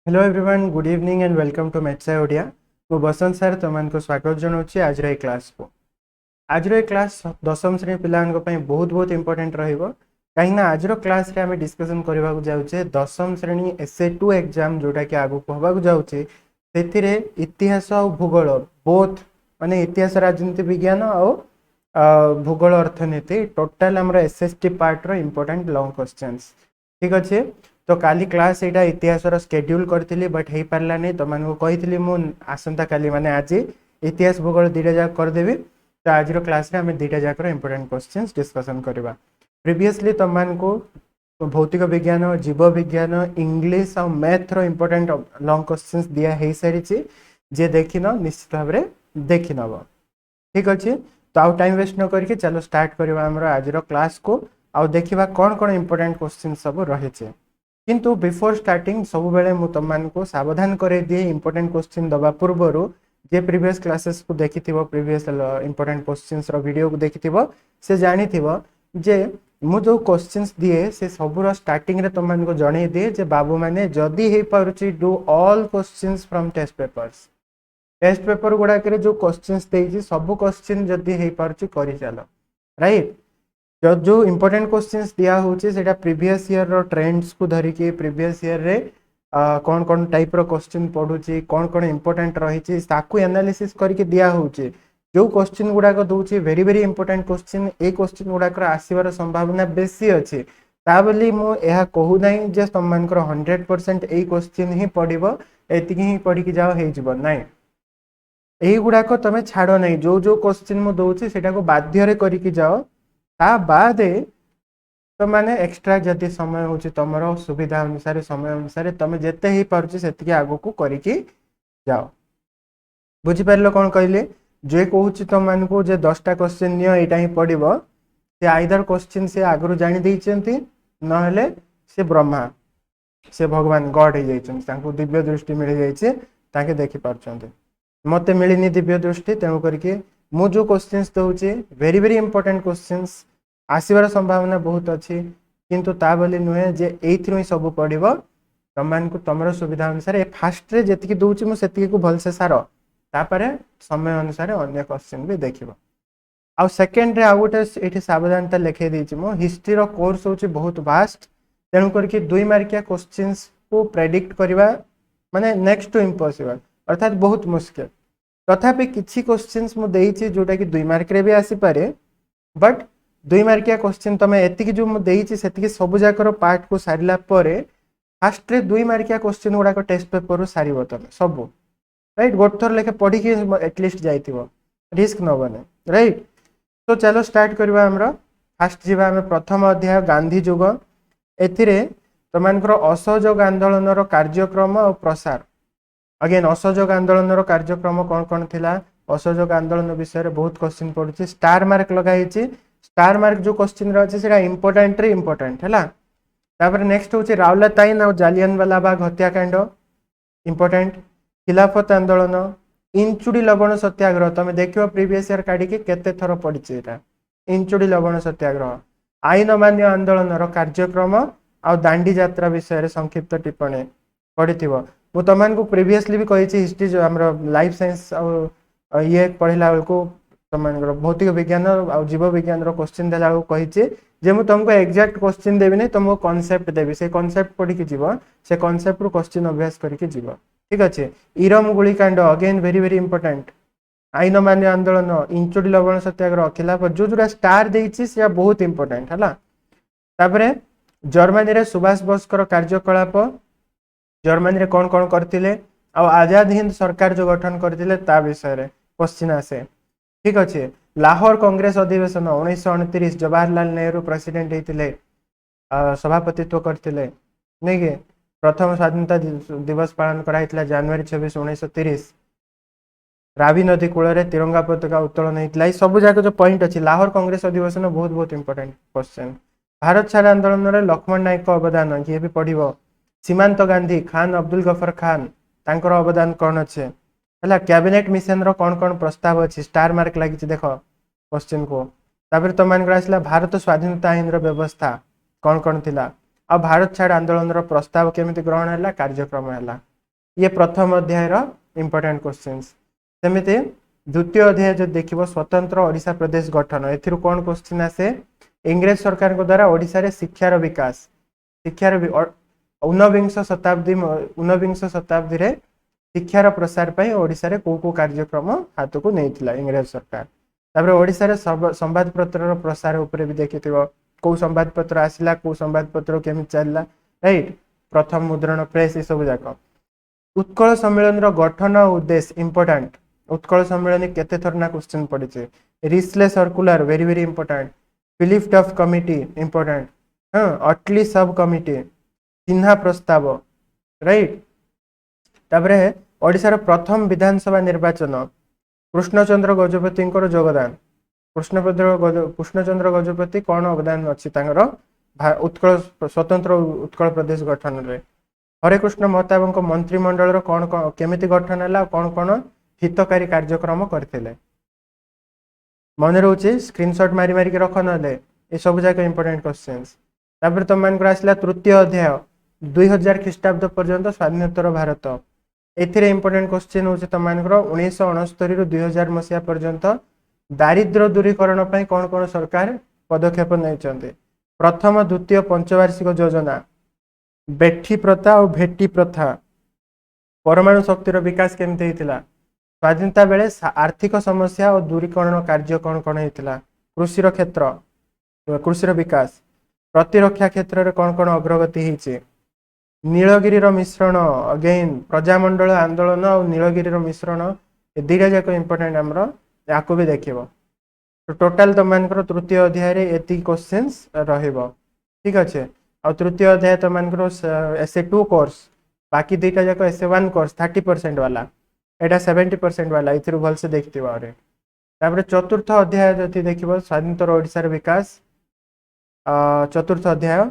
Hello everyone, good evening and welcome to मेट्सा ओडिया। मु Basant sir तुमको स्वागत जनाऊँ आज क्लास को। आज क्लास दशम श्रेणी पिला बहुत बहुत इंपोर्टेंट रहिबो कहीं आज क्लास रे आम डिस्कसन करने जाऊे दशम श्रेणी SA2 एग्जाम जोटा कि आगु होगा जाऊे से इतिहास और भूगोल बोथ माने इतिहास राजनीति विज्ञान और भूगोल अर्थनीति टोटाल आम SST पार्ट रो इंपोर्टेंट लॉन्ग क्वेश्चंस। ठीक अच्छे, तो काली क्लास यहाँ इतिहास शेड्यूल करी बट हो पारा नहीं तुमको कही आसंता काली माने आज इतिहास भूगोल दुईटा जाक करदेवी। तो आज क्लास रे आम दुईटा जाक इंपोर्टेंट क्वेश्चंस डिस्कसन करवा। प्रीवियसली तुमको भौतिक विज्ञान, जीव विज्ञान, इंग्लिश और मैथ रो इंपोर्टेंट लॉन्ग क्वेश्चंस दिया हो सारी जे देखिन निश्चित भाव में देखी नब। ठीक अच्छे, तो आउ टाइम वेस्ट न करके चलो स्टार्ट करवा आमर आज क्लास को आउ देखा कौन कौन इंपोर्टेंट क्वेश्चन सब रही। किंतु बिफोर स्टार्टिंग सब बेले मु तुमको सावधान करे दिए इंपोर्टेंट क्वेश्चन दबा पूर्वर जे प्रीवियस क्लासेस को देखि प्रीवियस इंपोर्टेंट क्वेश्चंस रो वीडियो को देखि से जानी जे मु जो क्वेश्चंस दिए से सबुर स्टार्टिंग रे तुमको जणे दिए जे बाबू माने जदी हे पारुची do all questions from test paper गुड़ाक जो क्वेश्चंस देइछि सब क्वेश्चन जदी हे पारुची करि चलो राइट। जो इंपोर्टेंट क्वेश्चंस दिया होचे सेटा प्रीवियस ईयर रो ट्रेंड्स को धरिके प्रीवियस ईयर रे कौन कौन टाइप रो क्वेश्चन पढ़ुची कौन कौन इंपोर्टेंट रही ताकू एनालिसिस करके दिया होचे। जो क्वेश्चन गुड़ाक दूचे वेरी वेरी इंपोर्टेंट क्वेश्चन ए क्वेश्चन गुड़ाक आसबार संभावना बेसी अच्छे ता बोली मु यह कहू नहीं जे तुमकर 100% ए क्वेश्चन ही पढ़िबो एतिकी ही पढ़ी जाओ हे जिवो नहीं। एही गुड़ाक तमे छाड़ो नहीं, जो जो क्वेश्चन मु दउची सेटा को बाध्य रे करिकी जाओ ता बाद तो माने एक्स्ट्रा जदि समय हो तुम सुविधा अनुसार समय अनुसार तुम जिते ही पार्छ से आग को करके जाओ। बुझिपार कौन कहले जे कहूँ तुम मानक जे 10टा क्वेश्चन नियो यहाँ ही पढ़ो से आइदर क्वेश्चन से आगु जानी देइचंती नहले से ब्रह्मा से भगवान गॉड हो जाइछन दिव्य दृष्टि मिल जाइए देखी पार्छंती। मते मिलनी दिव्य दृष्टि तेणु करके मु जो क्वेश्चंस दउचे वेरी वेरी इंपोर्टेंट क्वेश्चंस आसबार संभावना बहुत अच्छी किंतु ता बोली नुहे जे एथि ही सब पढ़ो तुमको तुम सुविधा अनुसार फास्ट रे जेतिकी दउची मु सेतिकी को भलसे सार तापरे समय अनुसार अन्य क्वेश्चन भी देखिबो। आउ सेकेंड रे आउ गोटे ये सावधानता लिखे देछि मु हिस्ट्री रो कोर्स होची बहुत वास्ट तेणु करके 2 मार्किया क्वेश्चंस को प्रेडिक्ट करवा माने नेक्स्ट टू इम्पॉसिबल अर्थात बहुत मुश्किल। तथापि किछि क्वेश्चंस मु देइछि जोटा कि 2 मार्क रे भी आसी पारे बट 2 मार्किया क्वेश्चन तुम एतिकी जो मु देइछि सेतिकी सब जाकर पार्ट को सारिला परे फास्ट रे 2 मार्किया क्वेश्चन गुड़ाक टेस्ट पेपर रो सारिबो तुम सब राइट गोटे थर लेखे पढ़ी के एटलिस्ट जाइथिबो रिस्क नबने राइट। तो चलो स्टार्ट करबा हमरा फास्ट जीवा हमें प्रथम अध्याय गांधी युग एथिरे तुमनकर असहयोग आंदोलन रो कार्यक्रम और प्रसार। अगेन असहयोग आंदोलन रो कार्यक्रम कौन कौन थिला असहयोग आंदोलन विषय में बहुत क्वेश्चन पड़ुछि स्टार मार्क लगाई स्टार मार्क जो क्वेश्चन रही है इंपोर्टेंट रे इंपोर्टेंट है। तापर नेक्स्ट हूँ राउलाताइन और जालियनवाला बाग हत्याकांड इंपोर्टेंट खिलाफत आंदोलन इंचुड़ी लवण सत्याग्रह तुम देखो प्रीवियस ईयर काढ़ी केते थर पड़ी इंचुड़ी लवण सत्याग्रह आईन अमान्य आंदोलन कार्यक्रम आ दांडी यात्रा विषय संक्षिप्त टिप्पणी पढ़ी मु तुमको प्रीवियसली भी कही हिस्ट्री जो आम लाइफ साइंस ये पढ़ला बेलू तुम भौतिक विज्ञान और जीव विज्ञान क्वेश्चन देला कही जे मु तुमको एक्जाक्ट क्वेश्चन देवी नहीं तुमको कॉन्सेप्ट देवी से कॉन्सेप्ट पढ़ी जीव से कॉन्सेप्ट रू क्वेश्चन अभ्यास करके जीव। ठीक अच्छे, इरम गुलिकांड अगेन वेरी वेरी इंपोर्टेंट आईन मान्य आंदोलन इंचुड़ी लवण सत्याग्रह खिलाफत जो जोड़ा स्टार देइछि से बहुत इंपोर्टेंट है। जर्मनी रे सुभाष बोस कार्यकलाप जर्मनी रे कौन कौन करथिले आ आजाद हिंद सरकार जो गठन करथिले ता विषय रे क्वेश्चन आसे। ठीक अच्छे, लाहौर कांग्रेस अधिवेशन 1929 जवाहरलाल नेहरू प्रेसिडेंट होते सभापतित्व करते नहीं कि प्रथम स्वाधीनता दिवस पालन कराइतला जनवरी 26 1930 रावी नदी कूल तिरंगा पताका उत्तोलन होता सब जाक जो पॉइंट अच्छी लाहौर कांग्रेस अधिवेशन बहुत बहुत इंपोर्टेंट क्वेश्चन। भारत छाड़ आंदोलन में लक्ष्मण नायक अवदान ये भी पढ़ो सीमांत गांधी खान अब्दुल गफर खान तांकर अवदान कौन अच्छे है कैबिनेट मिशन रो कौन कौन प्रस्ताव अच्छी स्टार मार्क लगी देख क्वेश्चन को। तापर तुम आसला भारत स्वाधीनता आईन व्यवस्था कौन कौन थिला आ भारत छाड़ आंदोलन रो प्रस्ताव केमिति ग्रहण है कार्यक्रम है ये प्रथम अध्याय इंपोर्टेंट क्वेश्चंस। सेमिति द्वितीय अध्याय जो देखिबो स्वतंत्र ओडिशा प्रदेश गठन एथिरु कोन क्वेश्चन आसे इंग्रेज सरकार को द्वारा ओडिशा रे शिक्षार विकास शिक्षार ऊनविंश शताब्दी रे शिक्षार प्रसार पर ओडिशा रे को कार्यक्रम हाथ को नहीं इंग्रेज सरकार। तापर ओडिशा रे संवाद पत्र प्रसार उपरे भी देखिथिबो को संवाद पत्र आसिला को संवाद पत्र केमि चलला राइट प्रथम मुद्रण प्रेस ये सब जाक। उत्कल सम्मेलन गठन और उद्देश्य इंपोर्टेंट उत्कल सम्मेलन केते थरना क्वेश्चन पड़े Risley circular very very important Philip Duff committee important हाँ अटली सब कमिटी चिन्हा प्रस्ताव राइट। तापरे ओडिशार प्रथम विधानसभा निर्वाचन कृष्णचंद्र गजपति योगदान कृष्णचंद्र गजपति कौन अवदान अच्छी उत्कल स्वतंत्र उत्कल प्रदेश गठन रे हरे कृष्ण महताब मंत्रिमंडल कौन केमिति गठन है कौन कौन हितकारी कार्यक्रम करथिले मन रोचे स्क्रीनशॉट मारी मारी रख ना ये सब जाक इंपोर्टेंट क्वेश्चंस। तापर तुम मान आसला तृतीय अध्याय 2000 ख्रीष्टाब्द पर्यंत स्वाधीनोत्तर भारत एथिरे इंपोर्टेंट क्वेश्चन होचे तुम मान 1969 रु 2000 मसिया पर्यंत दारिद्र्य दूरीकरण पर कौन कौन सरकार पदक्षेप नहीं प्रथम द्वितीय पंचवार्षिक योजना बेठी प्रथा और भेटी प्रथा परमाणु शक्तिर विकास केमती होता स्वाधीनता बेले आर्थिक समस्या और दूरीकरण कार्य कौन कौन होता कृषि क्षेत्र कृषि विकास प्रतिरक्षा क्षेत्र में कौन कौन अग्रगति होती नीलगिरी मिश्रण अगेन प्रजामंडल आंदोलन और नीलगिरी मिश्रण ये दुईटा जाक इंपोर्टेंट आमर या भी देखिए तो टोटाल तुम मान तृतीय अध्याय एति क्वेश्चंस रहिबो ठीक अच्छे आ तृतीय अध्याय तुम मान SA2 कोर्स बाकी दुईटा जाक SA1 कोर्स 30% वाला एटा 70% वाला इथिरु भल से देखथि बारे। तापर चतुर्थ अध्याय जति देखिबो स्वाधीनतर ओडिसार विकास चतुर्थ अध्याय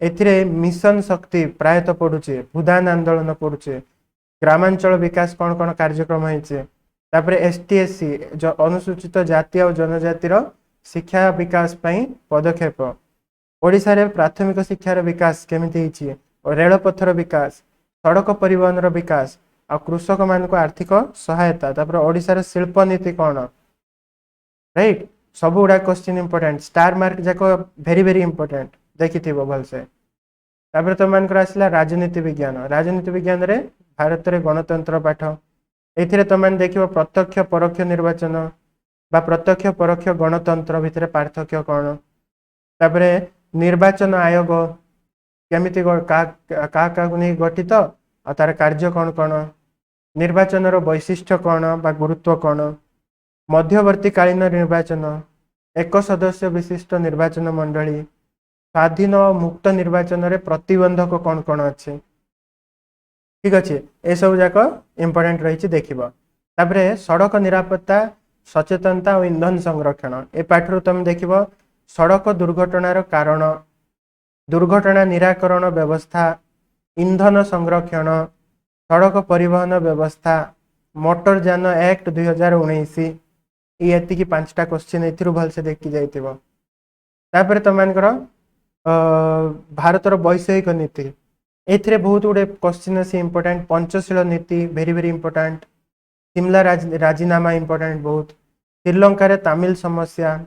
एथिरे मिशन शक्ति प्रायत पडुचे भूदान आंदोलन पडुचे ग्रामांचल विकास कौन कौन कार्यक्रम होइचे तापर ST/SC जो अनुसूचित जाति और जनजातिर शिक्षा विकास पई पदक्षेप ओडिशा रे प्राथमिक शिक्षार विकास केमिति होइचे रेलपथर विकास सड़क परिवहन विकास आ कृषक मान को आर्थिक सहायता तापर ओडिशा रे शिल्प नीति कौन राइट सब गुड़ा क्वेश्चन इंपोर्टेंट स्टार मार्क जाक वेरी वेरी इंपोर्टेंट देखि भल से। तापर तुम मान आसला राजनीति विज्ञान रे भारत रे गणतंत्र पाठ एथिरे तुम मान देखिबो प्रत्यक्ष परोक्ष निर्वाचन बा प्रत्यक्ष परोक्ष गणतंत्र भितर पार्थक्य कौन तापर निर्वाचन आयोग केमिति का नहीं गठित और तार कार्य कौन कौन निर्वाचन वैशिष्ट्य कौन बा गुरुत्व कौन मध्यवर्तीकालीन निर्वाचन एक सदस्य विशिष्ट निर्वाचन मंडली स्वाधीन और मुक्त निर्वाचन रे प्रतिबंधक कौन कौन अच्छे ठीक अच्छे ये सब जाक इंपोर्टेंट रही देखिबो। तापरे सड़क निरापत्ता सचेतनता और ईंधन संरक्षण ए पाठर तुम देखिबो सड़क दुर्घटनार कारण दुर्घटना निराकरण व्यवस्था ईंधन संरक्षण सड़क परिवहन व्यवस्था मोटर यान एक्ट 2019 ये 5टा क्वेश्चन एथिरु भल से देखि जाइतिबो। तापर तुम मानकर भारतर वैषयिक नीति एथिरे बहुत गुड़े क्वेश्चन अच्छे इंपोर्टेंट पंचशील नीति वेरी वेरी इंपोर्टेंट सिमला राजीनामा इंपोर्टेंट बहुत श्रीलंका रे तमिल समस्या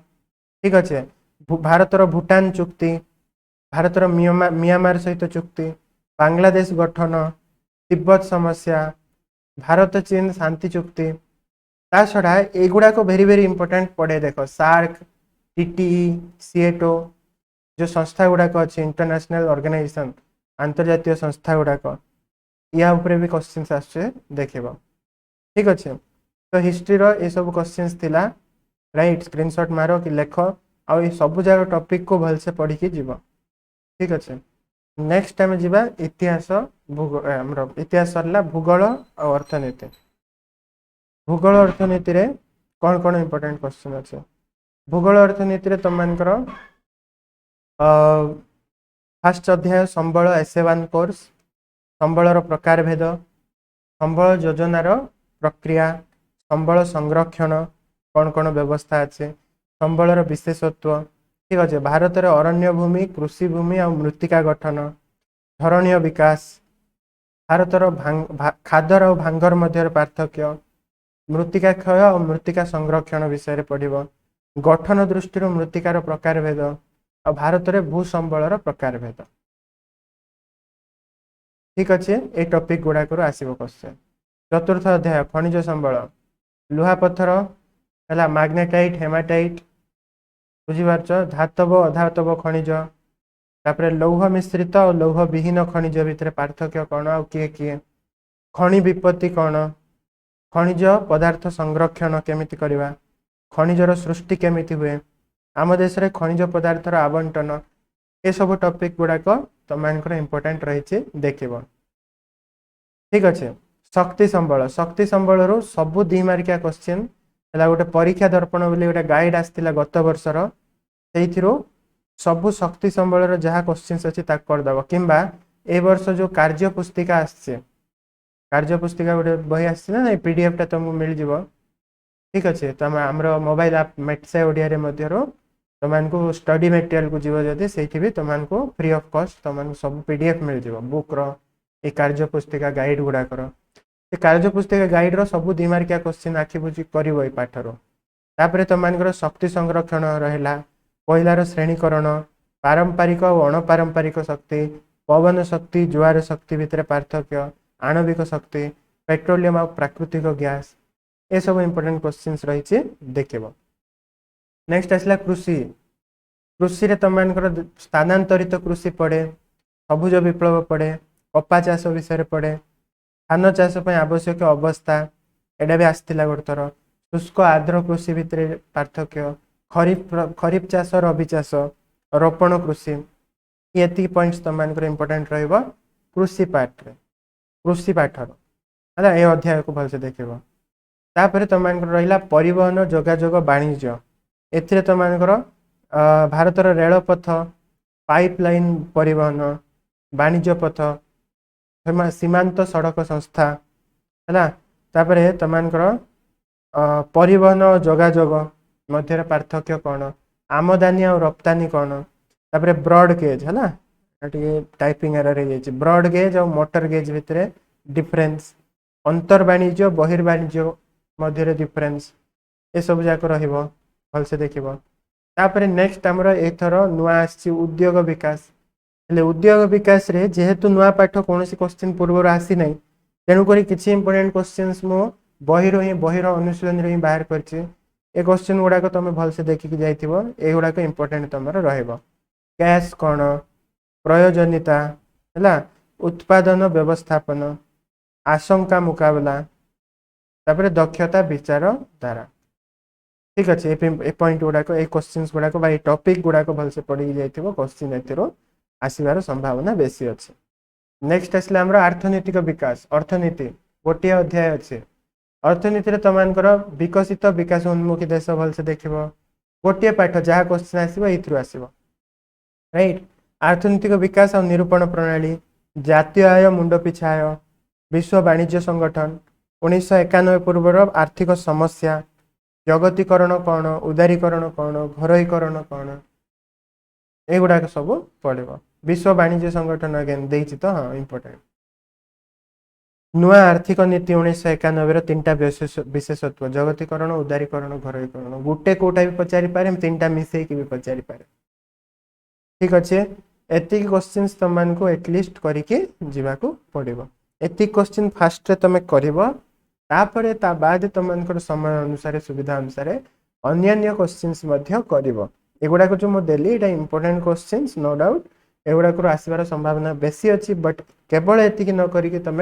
ठीक अच्छे भारतर भूटान चुक्ति भारतर म्यांमार सहित चुक्ति बांग्लादेश गठन तिब्बत समस्या भारत चीन शांति चुक्ति ता छड़ा एगुड़ा को वेरी वेरी इंपोर्टेंट पड़े देख सार्क TTE CETO जो संस्था गुड़ाक अच्छे इंटरनेशनल ऑर्गेनाइजेशन अंतर्जातीय संस्था गुड़ाक या उपरे भी क्वेश्चंस आछे देखिबो ठीक अच्छे। तो हिस्ट्री रो ये सब क्वेश्चंस थिला राइट स्क्रीनशॉट मारो कि लेख आ सब जगह टॉपिक को भल से पढ़ी की जीव ठीक अच्छे। नेक्स्ट टाइम जीवा इतिहास इतिहास सरला भूगोल और अर्थनीति भूगोल अर्थनीति रे कौन कौन इंपोर्टेंट क्वेश्चन अच्छे भूगोल अर्थनीति रे तुम मानकर फास्ट अध्याय संबल SA1 कोर्स संबलर प्रकार भेद संबल योजनार प्रक्रिया संबल संरक्षण कौन कौन व्यवस्था अच्छे संबलर विशेषत्व ठीक अच्छे भारत रे अरण्य भूमि कृषि भूमि और मृत्तिका गठन धरणीय विकास भारतर खादर और भांगर मध्य पार्थक्य, मृत्तिका क्षय और मृत्तिका संरक्षण विषय पढ़िबो, गठन दृष्टि मृत्तिकार प्रकार भेद और भारत में भूसंबलर प्रकार भेद। ठीक अच्छे, ये टॉपिक गुड़ाक आसो क्वेश्चन। चतुर्थ अध्याय खनिज संबल, लुहा पत्थर है मैग्नेटाइट हेमाटाइट, बुझीपारच, धातव अधातव खनिज, तापर लौह मिश्रित और लौह विहीन खनिज भितर पार्थक्य कौन आ किए किए, खनि विपत्ति कौन, खनिज पदार्थ संरक्षण केमिति करवा, खनिजर सृष्टि केमिति हुए, आम देश में खनिज पदार्थर आवंटन, ये सब टॉपिक गुड़ाक तुम इंपोर्टेंट रही देखिब। ठीक अच्छे, शक्ति संबल, शक्ति संबल सबू 2 मार्किया क्वेश्चन है, गोटे परीक्षा दर्पण बोली गोटे गाइड आसाला गत वर्षर, से सबू शक्ति संबल जहाँ क्वेश्चन अच्छी करदेव कि ए वर्ष जो कार्य पुस्तिका आसचे, कार्य पुस्तिका गोटे बही आसना ना पीडीएफ टा तुमको मिल जाव। ठीक अच्छे, तुम आमर मोबाइल आप मेट्स ओडिया मध्य तुमको स्टडी मटेरियल को जीव जदि से भी तुमको फ्री ऑफ कॉस्ट तुमको सब पीडीएफ मिल जाव बुक रो ये कार्य पुस्तिका गाइड गुड़ाकर। ये कार्य पुस्तिका गाइड रो सब 2 मार्किया क्वेश्चन आखि बुझी कर पाठर। तापर तुम शक्ति संरक्षण रहा, कोयलार श्रेणीकरण, पारंपरिक और अणपारंपरिक शक्ति, पवन शक्ति जुआर शक्ति भितर पार्थक्य, आणविक शक्ति, पेट्रोलियम और प्राकृतिक गैस, ये सब इंपोर्टेंट क्वेश्चन रही देखिब। नेक्स्ट आसला कृषि, कृषि रे तुम स्थानांतरित कृषि पड़े, सबुज विप्लव पड़े, कपा चाष विषय पड़े, धान चाष आवश्यक अवस्था एटा भी आसला गोटे थर, शुष्क आर्द्र कृषि भितर पार्थक्य, खरीफ चाष रबी चाष, रोपण कृषि, ये पॉइंट्स तुम इंपोर्टेंट रहिबो कृषि पाठ रे, कृषि पाठर है ये अध्याय को भलसे देखिब। तापर तुम रहा परिवहन जोगाजोग वाणिज्य, एथिरे तुम भारतर रेलपथ, पाइपलाइन परिवहन, वाणिज्य पथ, सीमांत सड़क संस्था है, तापर तुम परिवहन और जोगाजोग मध्य पार्थक्य कौन, आमदानी और रप्तानी कौन, तापर ब्रॉड गेज है टाइपिंग एरर हो जाए, ब्रॉड गेज और मोटर गेज भितर डिफरेंस, अंतर वाणिज्य बहिर्वाणिज्य मध्य डिफरेंस, ये सब जाक भलसे देखिब। तापर नेक्स्ट आमर एथर नुआ आसी उद्योग विकास, हेले उद्योग विकास रे जेहेतु नुआ पाठ कौन क्वेश्चन पूर्व आसी ना, तेणुक किसी इंपोर्टेंट क्वेश्चन मु बहिर अनुशीलन ही बाहर कर क्वेश्चन गुड़ाक तुम भलसे देखिकी जाइगुड़ाक इंपोर्टेंट तुम कैश कौन, प्रयोजनीयता है, उत्पादन व्यवस्थापन, आशंका मुकाबला, तापर दक्षता विचार धारा। ठीक अच्छे, ये पॉइंट गुड़ाक ये क्वेश्चन गुड़ाक टॉपिक गुड़ाक भलसे पढ़ी जाइए क्वेश्चन एथिरो आसबार संभावना बेसी अच्छे। नेक्स्ट आसला आमर अर्थनैतिक विकास, अर्थनीति गोटे अध्याय अच्छे, अर्थनीति तुम विकसित विकास उन्मुखी देश भलसे देख गोटे पाठ जहाँ क्वेश्चन आसो ये आसो राइट। अर्थनैतिक विकास और निरूपण प्रणाली, जातीय आय मुंड पिछा आय, विश्व वाणिज्य संगठन, 1991 पूर्वर आर्थिक समस्या, जगतीकरण कौन, उदारीकरण कौन, घरोईकरण कौन, एगुड़ाक सब पढ़ो। विश्व वाणिज्य संगठन अगेन देती तो हाँ इंपोर्टेंट। नुआ आर्थिक नीति 1991 3टा विशेषत्व, जगतीकरण, उदारीकरण, घरोईकरण, गोटे कोटा भी पचारि पारे, 3टा मिसेकी भी पचारि पारे। ठीक अच्छे, एति क्वेश्चन तुमको एटलिस्ट करके जीवाकू पड़ो। एति क्वेश्चन फास्ट तुम कर बाद तुम समय अनुसार सुविधा अनुसार अन्य क्वेश्चंस कर एगुड़ाक जो मुझे देली ये इंपोर्टेंट क्वेश्चंस नो डाउट एगुड़ाक आसबार संभावना बेसी अच्छी, बट केवल एति न करके तुम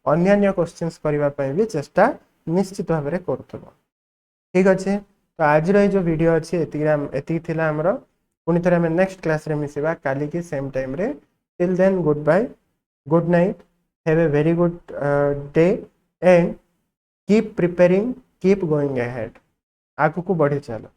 अन्य क्वेश्चंस करने भी चेष्टा निश्चित भाव में कर। ठीक अच्छे, तो आज जो वीडियो अच्छी एति आमर पुणी थे आम नेक्स्ट क्लास रे मिसिबा काली की सेम टाइम रे। Till then goodbye, good night, have a very good day and keep preparing, keep going ahead, आगु को बढ़ी चलो।